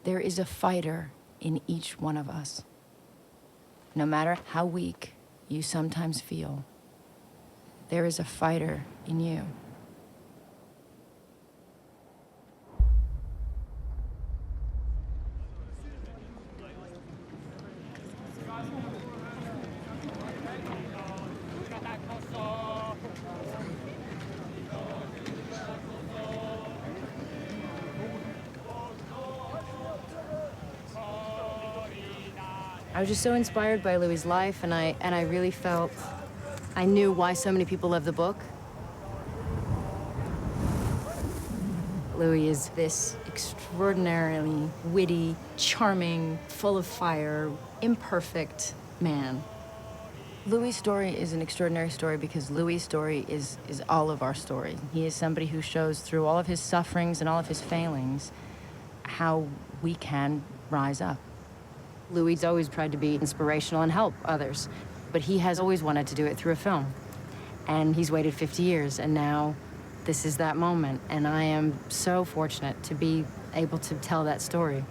There is a fighter in each one of us. No matter how weak you sometimes feel, there is a fighter in you. I was just so inspired by Louis's life, and I really felt I knew why so many people love the book. Louis is this extraordinarily witty, charming, full of fire, imperfect man. Louis's story is an extraordinary story because Louis's story is all of our story. He is somebody who shows through all of his sufferings and all of his failings how we can rise up. Louis always tried to be inspirational and help others, but he has always wanted to do it through a film. And he's waited 50 years, and now this is that moment, and I am so fortunate to be able to tell that story.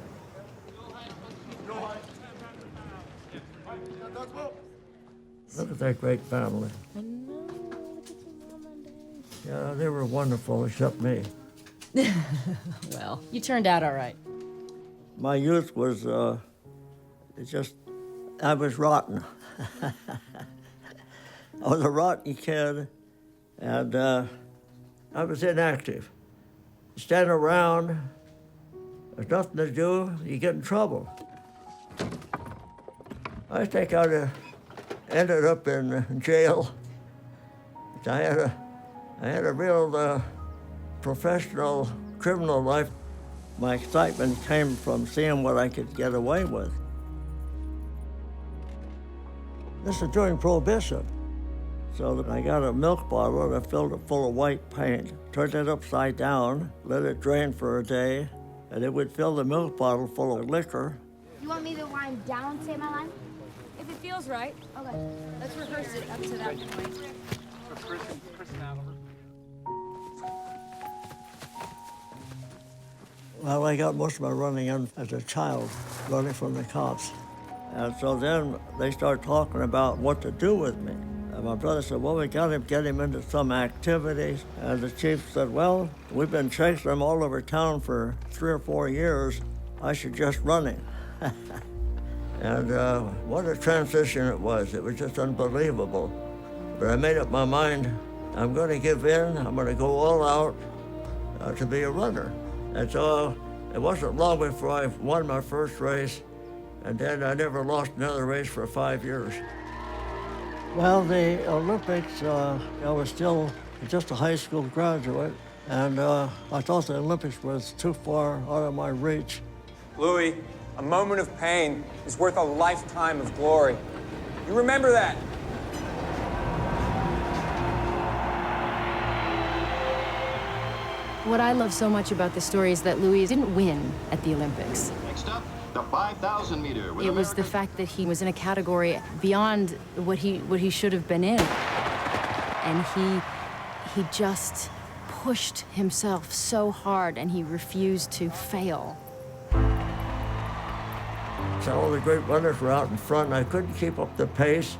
Look at that great family. I know, look at your mom and dad. Yeah, they were wonderful, except me. Well, you turned out all right. My youth was I was rotten. I was a rotten kid, and I was inactive. You stand around, there's nothing to do, you get in trouble. I think I'd ended up in jail. I had a real professional criminal life. My excitement came from seeing what I could get away with. This is during Prohibition. So I got a milk bottle and I filled it full of white paint, turned it upside down, let it drain for a day, and it would fill the milk bottle full of liquor. You want me to line down, say my line? If it feels right. Okay. Let's rehearse it up to that point. Well, I got most of my running in as a child, running from the cops. And so then they started talking about what to do with me. And my brother said, well, we got to get him into some activities. And the chief said, well, we've been chasing him all over town for 3 or 4 years. I should just run him. And what a transition it was. It was just unbelievable. But I made up my mind, I'm going to give in. I'm going to go all out to be a runner. And so it wasn't long before I won my first race. And then I never lost another race for 5 years. Well, the Olympics, I was still just a high school graduate, and I thought the Olympics was too far out of my reach. Louis, a moment of pain is worth a lifetime of glory. You remember that? What I love so much about this story is that Louis didn't win at the Olympics. Next up, the 5,000 meter. It was the fact that he was in a category beyond what he should have been in. And he just pushed himself so hard, and he refused to fail. So all the great runners were out in front, and I couldn't keep up the pace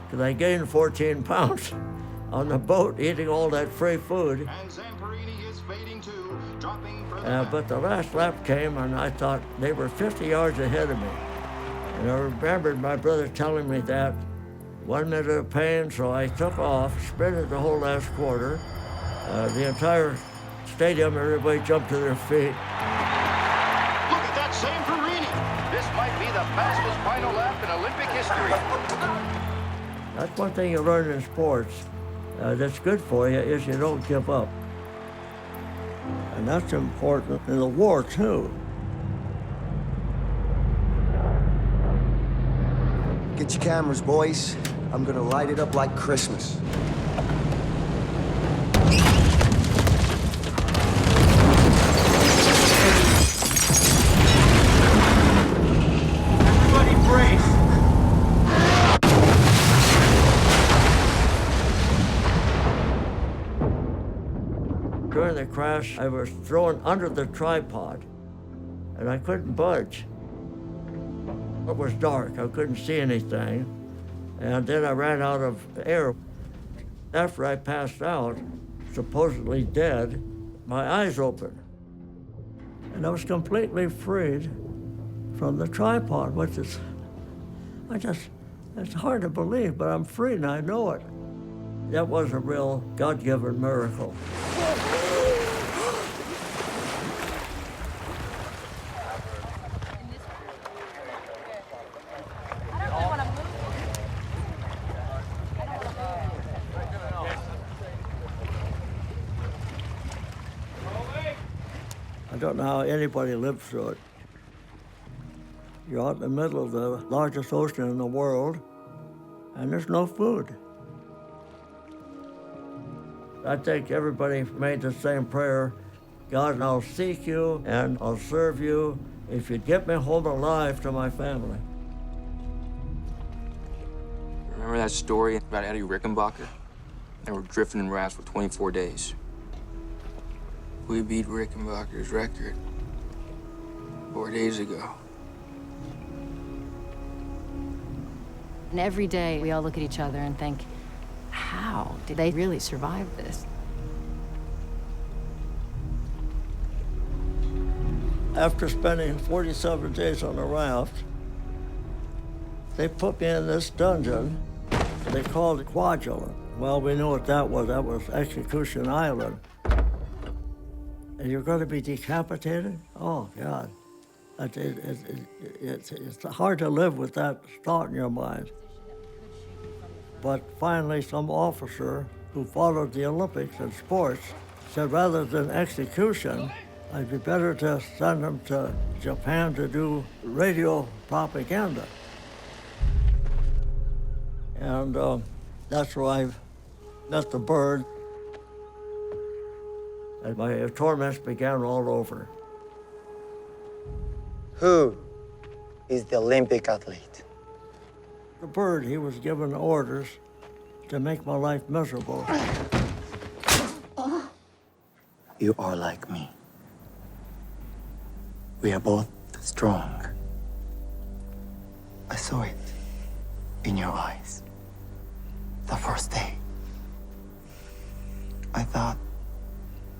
because I gained 14 pounds on the boat eating all that free food. And Zamperini is fading too, dropping further back. But the last lap came, and I thought they were 50 yards ahead of me. And I remembered my brother telling me that. 1 minute of pain, so I took off, sprinted the whole last quarter. The entire stadium, everybody jumped to their feet. Look at that Zamperini. This might be the fastest final lap in Olympic history. That's one thing you learn in sports that's good for you is you don't give up. And that's important in the war, too. Get your cameras, boys. I'm gonna light it up like Christmas. Everybody brace. During the crash, I was thrown under the tripod. and I couldn't budge. It was dark, I couldn't see anything, and then I ran out of air. After I passed out, supposedly dead, my eyes opened. And I was completely freed from the tripod, which is, it's hard to believe, but I'm free and I know it. That was a real God-given miracle. I don't know how anybody lived through it. You're out in the middle of the largest ocean in the world, and there's no food. I think everybody made the same prayer. God, I'll seek you and I'll serve you if you get me home alive to my family. Remember that story about Eddie Rickenbacker? They were drifting in rafts for 24 days. We beat Rickenbacker's record 4 days ago. And every day we all look at each other and think, how did they really survive this? After spending 47 days on a raft, they put me in this dungeon. They called it Quadrant. Well, we knew what that was. That was Execution Island. And you're going to be decapitated? Oh, God. It's hard to live with that thought in your mind. But finally, some officer who followed the Olympics and sports said rather than execution, it'd be better to send them to Japan to do radio propaganda. And that's where I met the bird. And my torments began all over. Who is the Olympic athlete? The bird, he was given orders to make my life miserable. You are like me. We are both strong. I saw it in your eyes. The first day. I thought,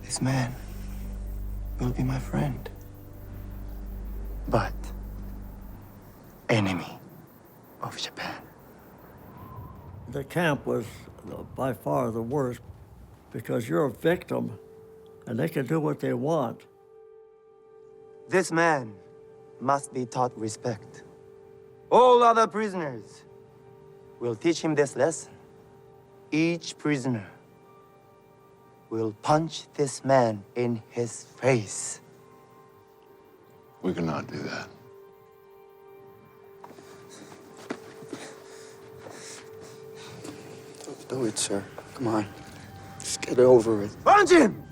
this man will be my friend. But enemy of Japan. The camp was by far the worst because you're a victim and they can do what they want. This man must be taught respect. All other prisoners will teach him this lesson. Each prisoner will punch this man in his face. We cannot do that. Do it, sir. Come on. Just get over it. Punch him!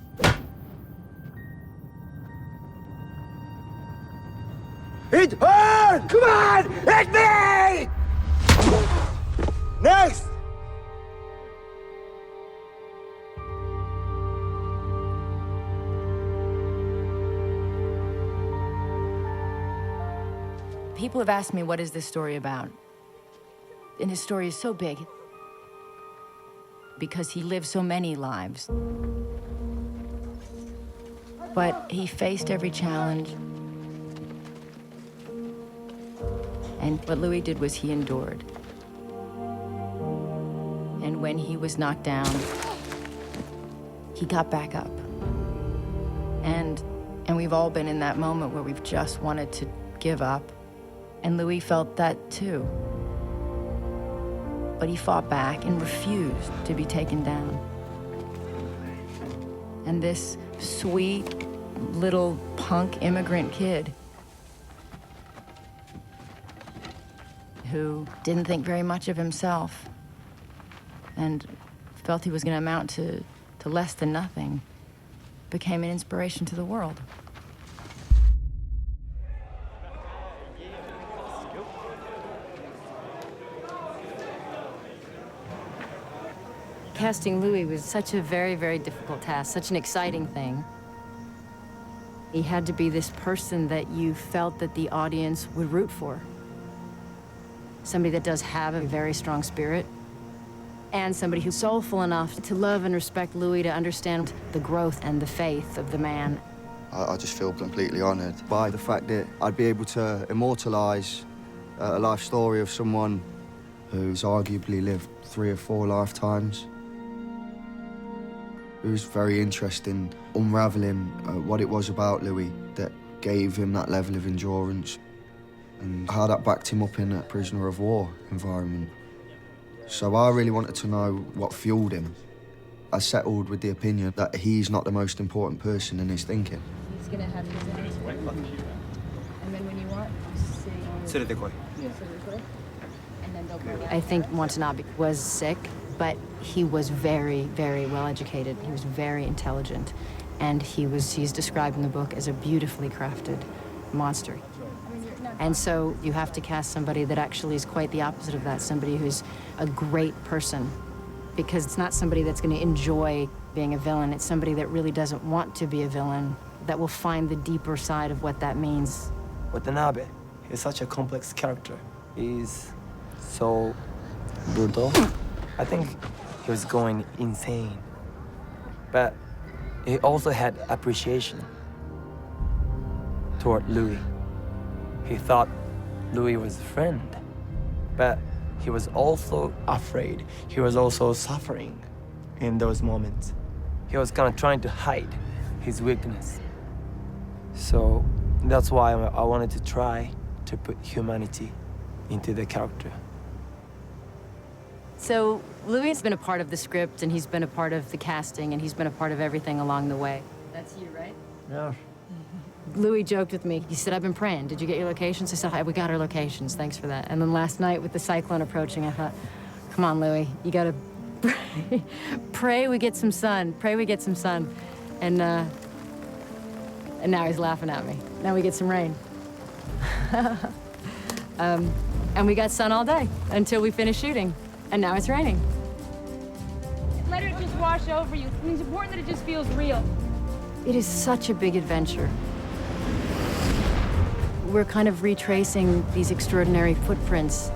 Hit hard! Come on! Hit me! Next! People have asked me, what is this story about? And his story is so big because he lived so many lives. But he faced every challenge. And what Louis did was he endured. And when he was knocked down, he got back up. And we've all been in that moment where we've just wanted to give up. And Louis felt that too. But he fought back and refused to be taken down. And this sweet little punk immigrant kid who didn't think very much of himself and felt he was going to amount to less than nothing became an inspiration to the world. Casting Louis was such a very, very difficult task, such an exciting thing. He had to be this person that you felt that the audience would root for. Somebody that does have a very strong spirit, and somebody who's soulful enough to love and respect Louis, to understand the growth and the faith of the man. I just feel completely honored by the fact that I'd be able to immortalize a life story of someone who's arguably lived 3 or 4 lifetimes. It was very interesting unraveling what it was about Louis that gave him that level of endurance and how that backed him up in a prisoner of war environment. So I really wanted to know what fueled him. I settled with the opinion that he's not the most important person in his thinking. He's gonna have his own. And then when you want, I think Watanabe was sick, but he was very, very well educated. He was very intelligent. And he's described in the book as a beautifully crafted monster. And so you have to cast somebody that actually is quite the opposite of that, somebody who's a great person. Because it's not somebody that's going to enjoy being a villain. It's somebody that really doesn't want to be a villain, that will find the deeper side of what that means. Watanabe is such a complex character. He's so brutal. I think he was going insane. But he also had appreciation toward Louis. He thought Louis was a friend, but he was also afraid. He was also suffering in those moments. He was kind of trying to hide his weakness. So that's why I wanted to try to put humanity into the character. So Louis has been a part of the script, and he's been a part of the casting, and he's been a part of everything along the way. That's you, right? Yeah. Louis joked with me. He said, I've been praying. Did you get your locations? I said, hi, we got our locations. Thanks for that. And then last night with the cyclone approaching, I thought, come on, Louis, you gotta pray. Pray we get some sun. Pray we get some sun. And now he's laughing at me. Now we get some rain. And we got sun all day until we finish shooting. And now it's raining. Let it just wash over you. I mean, it's important that it just feels real. It is such a big adventure. We're kind of retracing these extraordinary footprints.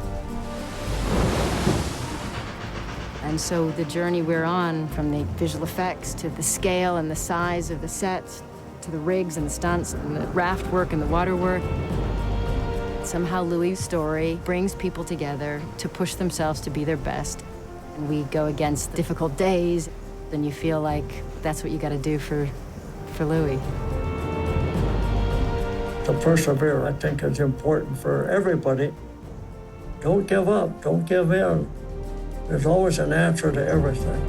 And so the journey we're on, from the visual effects to the scale and the size of the sets, to the rigs and the stunts and the raft work and the water work, somehow Louis' story brings people together to push themselves to be their best. And we go against difficult days, and you feel like that's what you gotta do for Louis. To persevere, I think, is important for everybody. Don't give up, don't give in. There's always an answer to everything.